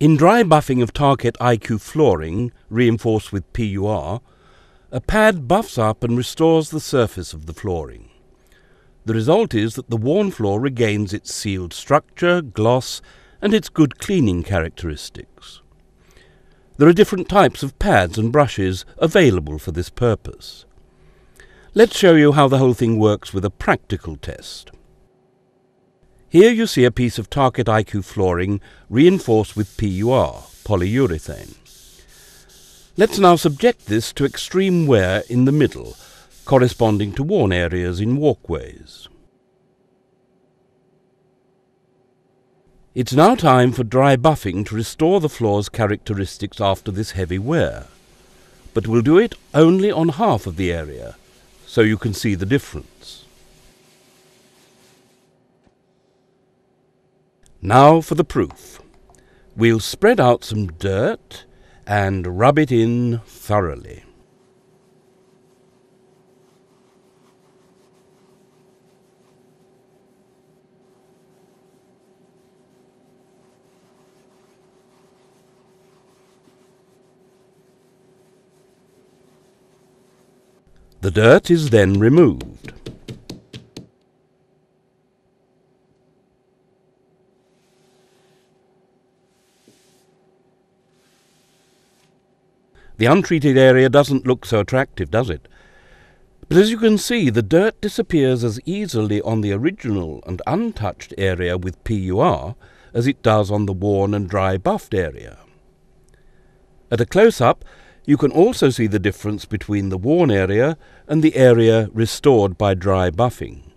In dry buffing of Tarkett PUR flooring, reinforced with PUR, a pad buffs up and restores the surface of the flooring. The result is that the worn floor regains its sealed structure, gloss, and its good cleaning characteristics. There are different types of pads and brushes available for this purpose. Let's show you how the whole thing works with a practical test. Here you see a piece of Tarkett PUR flooring reinforced with PUR, polyurethane. Let's now subject this to extreme wear in the middle, corresponding to worn areas in walkways. It's now time for dry buffing to restore the floor's characteristics after this heavy wear, but we'll do it only on half of the area, so you can see the difference. Now for the proof. We'll spread out some dirt and rub it in thoroughly. The dirt is then removed. The untreated area doesn't look so attractive, does it? But as you can see, the dirt disappears as easily on the original and untouched area with PUR as it does on the worn and dry buffed area. At a close-up, you can also see the difference between the worn area and the area restored by dry buffing.